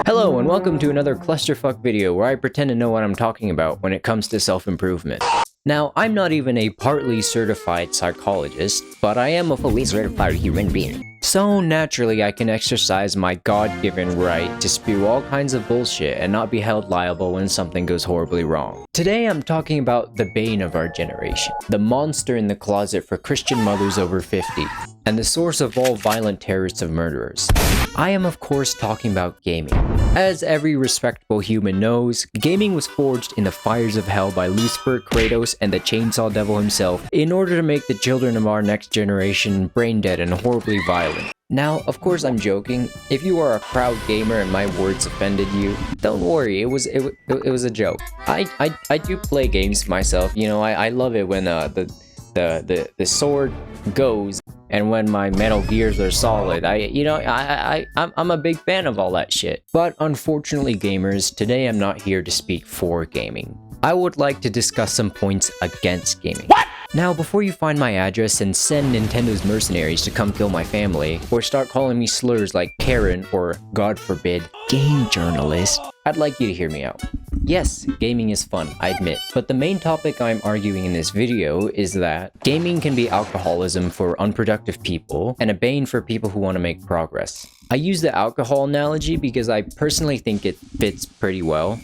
Hello and welcome to another clusterfuck video where I pretend to know what I'm talking about when it comes to self-improvement. Now, I'm not even a partly certified psychologist, but I am a fully certified human being. So naturally, I can exercise my God-given right to spew all kinds of bullshit and not be held liable when something goes horribly wrong. Today, I'm talking about the bane of our generation, the monster in the closet for Christian mothers over 50, and the source of all violent terrorists of murderers. I am of course talking about gaming. As every respectable human knows, gaming was forged in the fires of hell by Lucifer, Kratos, and the Chainsaw Devil himself in order to make the children of our next generation brain dead and horribly violent. Now, of course I'm joking. If you are a proud gamer and my words offended you, don't worry, it was a joke. I do play games myself, you know, I love it when the sword goes and when my Metal Gears are solid. I'm a big fan of all that shit. But unfortunately, gamers, today I'm not here to speak for gaming. I would like to discuss some points against gaming. What? Now, before you find my address and send Nintendo's mercenaries to come kill my family, or start calling me slurs like Karen or, God forbid, game journalist, I'd like you to hear me out. Yes, gaming is fun, I admit, but the main topic I'm arguing in this video is that gaming can be alcoholism for unproductive people and a bane for people who want to make progress. I use the alcohol analogy because I personally think it fits pretty well.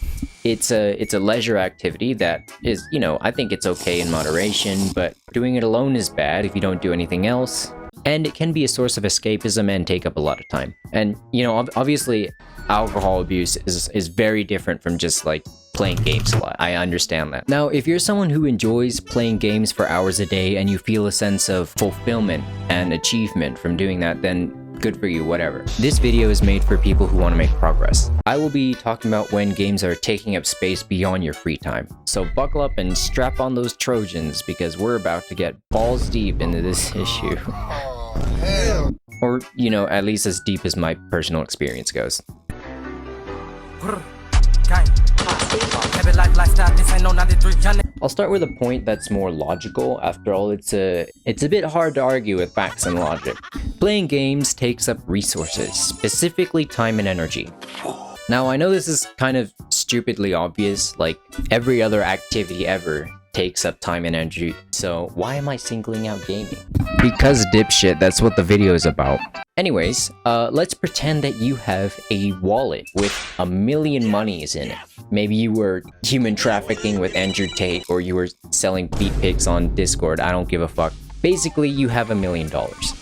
It's a leisure activity that is, you know, I think it's okay in moderation, but doing it alone is bad if you don't do anything else. And it can be a source of escapism and take up a lot of time. And, you know, obviously, alcohol abuse is very different from just, like, playing games a lot. I understand that. Now, if you're someone who enjoys playing games for hours a day and you feel a sense of fulfillment and achievement from doing that, then good for you, whatever. This video is made for people who want to make progress. I will be talking about when games are taking up space beyond your free time. So buckle up and strap on those Trojans because we're about to get balls deep into this issue. Or, you know, at least as deep as my personal experience goes. I'll start with a point that's more logical. After all, it's a bit hard to argue with facts and logic. Playing games takes up resources, specifically time and energy. Now, I know this is kind of stupidly obvious, like every other activity ever takes up time and energy, so why am I singling out gaming? Because dipshit, that's what the video is about. Anyways, let's pretend that you have a wallet with a million monies in it. Maybe you were human trafficking with Andrew Tate, or you were selling feet pics on Discord, I don't give a fuck. Basically, you have $1 million,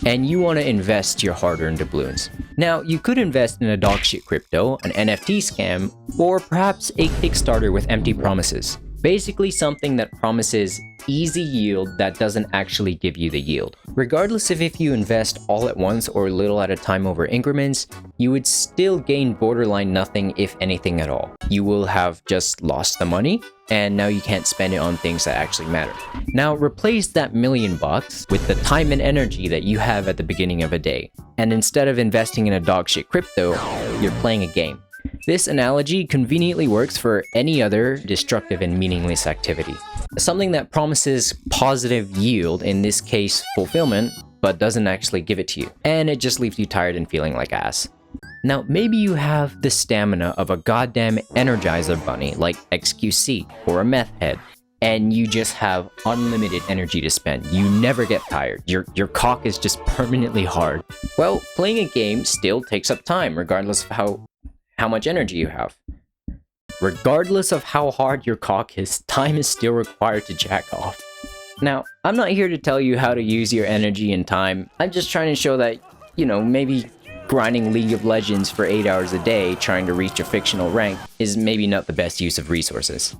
and you want to invest your hard-earned doubloons. Now, you could invest in a dogshit crypto, an NFT scam, or perhaps a Kickstarter with empty promises. Basically something that promises easy yield that doesn't actually give you the yield. Regardless of if you invest all at once or little at a time over increments, you would still gain borderline nothing if anything at all. You will have just lost the money, and now you can't spend it on things that actually matter. Now replace that $1 million with the time and energy that you have at the beginning of a day. And instead of investing in a dogshit crypto, you're playing a game. This analogy conveniently works for any other destructive and meaningless activity. Something that promises positive yield, in this case fulfillment, but doesn't actually give it to you. And it just leaves you tired and feeling like ass. Now, maybe you have the stamina of a goddamn Energizer bunny like XQC or a meth head, and you just have unlimited energy to spend. You never get tired. Your cock is just permanently hard. Well, playing a game still takes up time, regardless of how much energy you have. Regardless of how hard your cock is, time is still required to jack off. Now, I'm not here to tell you how to use your energy and time. I'm just trying to show that, you know, maybe grinding League of Legends for 8 hours a day trying to reach a fictional rank is maybe not the best use of resources.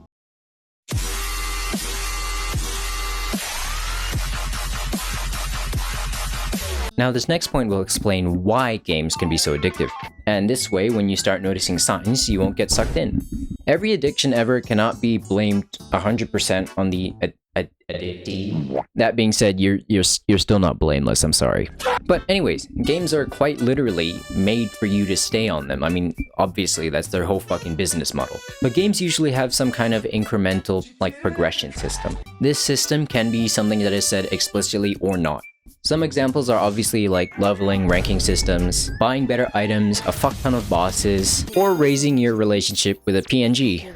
Now, this next point will explain why games can be so addictive. And this way, when you start noticing signs, you won't get sucked in. Every addiction ever cannot be blamed 100% on the addictee. That being said, you're still not blameless, I'm sorry. But anyways, games are quite literally made for you to stay on them. I mean, obviously, that's their whole fucking business model. But games usually have some kind of incremental, like, progression system. This system can be something that is said explicitly or not. Some examples are obviously like leveling, ranking systems, buying better items, a fuck ton of bosses, or raising your relationship with a PNG.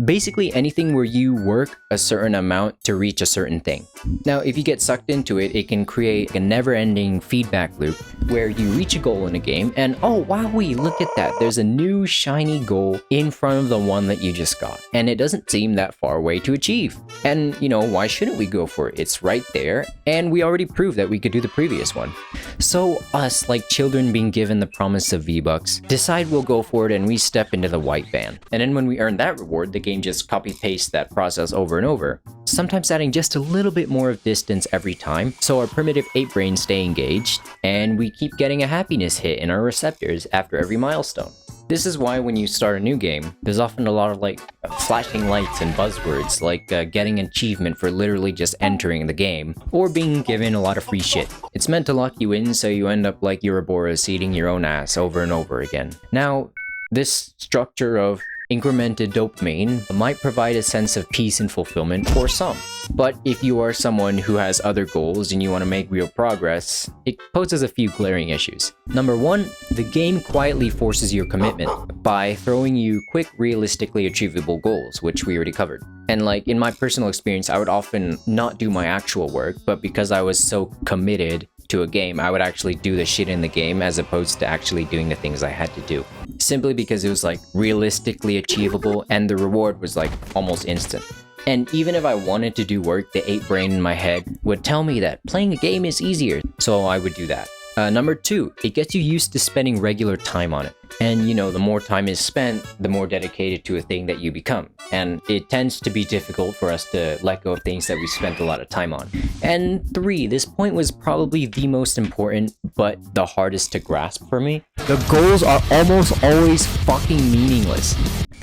Basically anything where you work a certain amount to reach a certain thing. Now, if you get sucked into it, it can create a never-ending feedback loop where you reach a goal in a game and oh wowee, look at that, there's a new shiny goal in front of the one that you just got. And it doesn't seem that far away to achieve. And you know, why shouldn't we go for it? It's right there, and we already proved that we could do the previous one. So us, like children being given the promise of V-Bucks, decide we'll go for it and we step into the white van. And then when we earn that reward, the game just copy-pastes that process over and over, sometimes adding just a little bit more of distance every time, so our primitive ape brains stay engaged, and we keep getting a happiness hit in our receptors after every milestone. This is why when you start a new game, there's often a lot of like flashing lights and buzzwords, like getting an achievement for literally just entering the game, or being given a lot of free shit. It's meant to lock you in so you end up like Ouroboros eating your own ass over and over again. Now, this structure of incremented dopamine might provide a sense of peace and fulfillment for some. But if you are someone who has other goals and you want to make real progress, it poses a few glaring issues. Number one, the game quietly forces your commitment by throwing you quick, realistically achievable goals, which we already covered. And like in my personal experience, I would often not do my actual work, but because I was so committed to a game, I would actually do the shit in the game as opposed to actually doing the things I had to do. Simply because it was like realistically achievable and the reward was like almost instant. And even if I wanted to do work, the ape brain in my head would tell me that playing a game is easier, so I would do that. Number two, it gets you used to spending regular time on it. And you know, the more time is spent, the more dedicated to a thing that you become. And it tends to be difficult for us to let go of things that we spent a lot of time on. And three, this point was probably the most important, but the hardest to grasp for me. The goals are almost always fucking meaningless.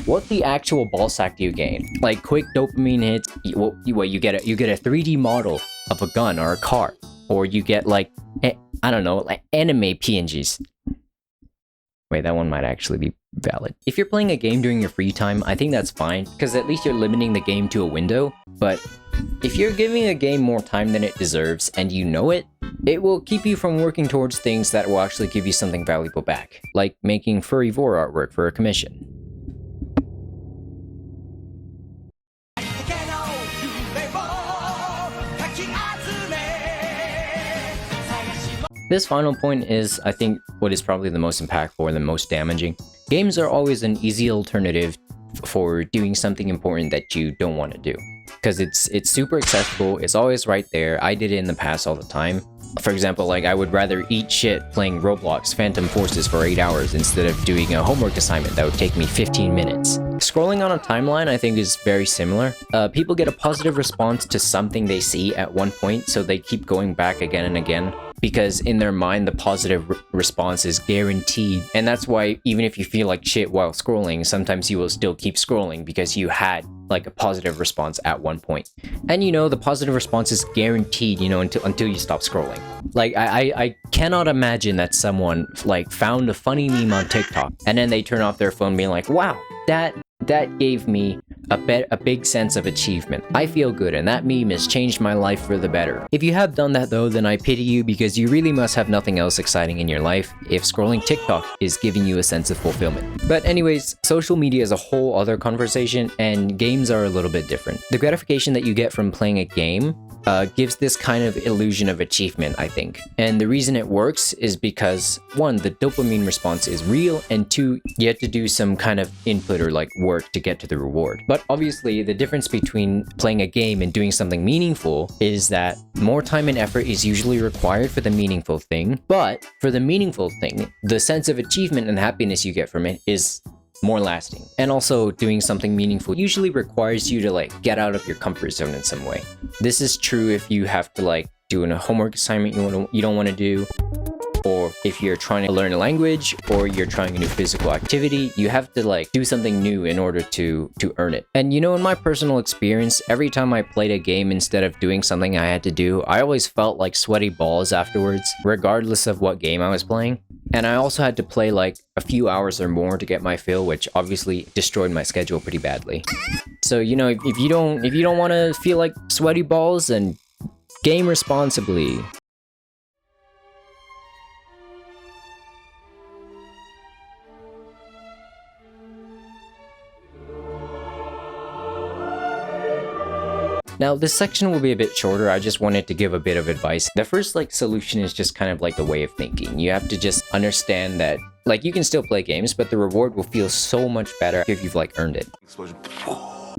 What the actual ballsack do you gain? Like quick dopamine hits, you get a 3D model of a gun or a car. Or you get like, I don't know, like anime PNGs. Wait, that one might actually be valid. If you're playing a game during your free time, I think that's fine, because at least you're limiting the game to a window. But if you're giving a game more time than it deserves, and you know it, it will keep you from working towards things that will actually give you something valuable back, like making furry vor artwork for a commission. This final point is, I think, what is probably the most impactful and the most damaging. Games are always an easy alternative for doing something important that you don't want to do. Because it's super accessible, it's always right there. I did it in the past all the time. For example, like I would rather eat shit playing Roblox Phantom Forces for 8 hours instead of doing a homework assignment that would take me 15 minutes. Scrolling on a timeline, I think, is very similar. People get a positive response to something they see at one point, so they keep going back again and again. Because in their mind, the positive response is guaranteed. And that's why even if you feel like shit while scrolling, sometimes you will still keep scrolling because you had like a positive response at one point. And you know, the positive response is guaranteed, you know, until you stop scrolling. Like I cannot imagine that someone like found a funny meme on TikTok and then they turn off their phone being like, wow, that gave me a big sense of achievement. I feel good, and that meme has changed my life for the better. If you have done that though, then I pity you, because you really must have nothing else exciting in your life if scrolling TikTok is giving you a sense of fulfillment. But anyways, social media is a whole other conversation, and games are a little bit different. The gratification that you get from playing a game gives this kind of illusion of achievement, I think. And the reason it works is because, one, the dopamine response is real, and two, you have to do some kind of input or like work to get to the reward. But obviously, the difference between playing a game and doing something meaningful is that more time and effort is usually required for the meaningful thing, but for the meaningful thing, the sense of achievement and happiness you get from it is more lasting. And also, doing something meaningful usually requires you to like get out of your comfort zone in some way. This is true if you have to like do a homework assignment you don't want to do, or if you're trying to learn a language, or you're trying a new physical activity. You have to like do something new in order to earn it. And you know, in my personal experience, every time I played a game instead of doing something I had to do, I always felt like sweaty balls afterwards, regardless of what game I was playing. And I also had to play like a few hours or more to get my fill, which obviously destroyed my schedule pretty badly. So, you know, if you don't want to feel like sweaty balls, then game responsibly. Now, this section will be a bit shorter. I just wanted to give a bit of advice. The first, solution is just kind of like the way of thinking. You have to just understand that, you can still play games, but the reward will feel so much better if you've, earned it.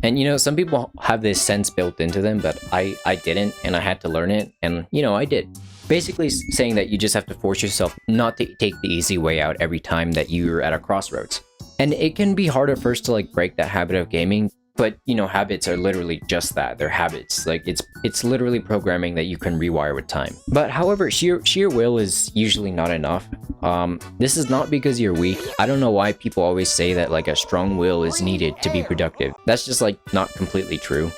And, you know, some people have this sense built into them, but I didn't, and I had to learn it, and, you know, I did. Basically saying that you just have to force yourself not to take the easy way out every time that you're at a crossroads. And it can be hard at first to, break that habit of gaming. But, you know, habits are literally just that. They're habits. It's literally programming that you can rewire with time. But however, sheer will is usually not enough. This is not because you're weak. I don't know why people always say that, a strong will is needed to be productive. That's just, not completely true.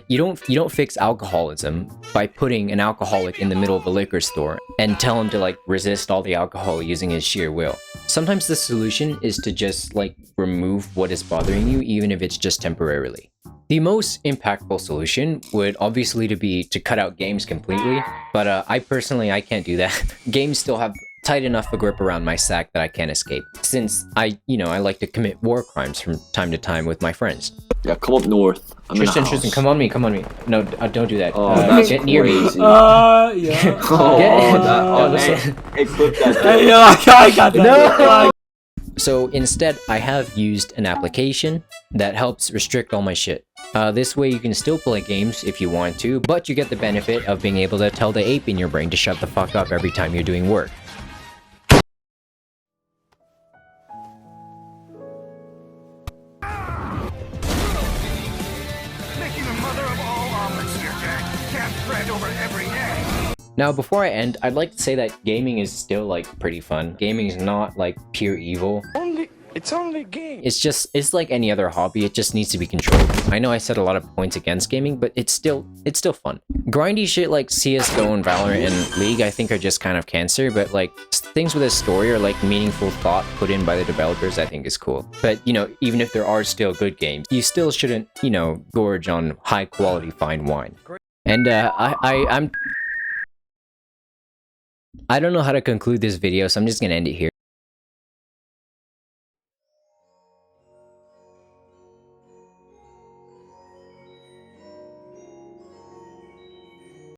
You don't fix alcoholism by putting an alcoholic in the middle of a liquor store and tell him to, resist all the alcohol using his sheer will. Sometimes the solution is to just, remove what is bothering you, even if it's just temporarily. The most impactful solution would obviously be to cut out games completely, but I can't do that. Games still have tight enough a grip around my sack that I can't escape, since I like to commit war crimes from time to time with my friends. Yeah, come up north. Tristan, come on me. No, don't do that. Get near me. Yeah. Hey, flip that. Hey, yo, I got that. No! So instead, I have used an application that helps restrict all my shit. This way you can still play games if you want to, but you get the benefit of being able to tell the ape in your brain to shut the fuck up every time you're doing work. Now, before I end, I'd like to say that gaming is still, pretty fun. Gaming is not, pure evil. It's only game. It's like any other hobby, it just needs to be controlled. I know I said a lot of points against gaming, but it's still fun. Grindy shit like CSGO and Valorant and League, I think are just kind of cancer, but, things with a story or, meaningful thought put in by the developers, I think is cool. But, you know, even if there are still good games, you still shouldn't, you know, gorge on high-quality fine wine. And, I don't know how to conclude this video, so I'm just gonna end it here.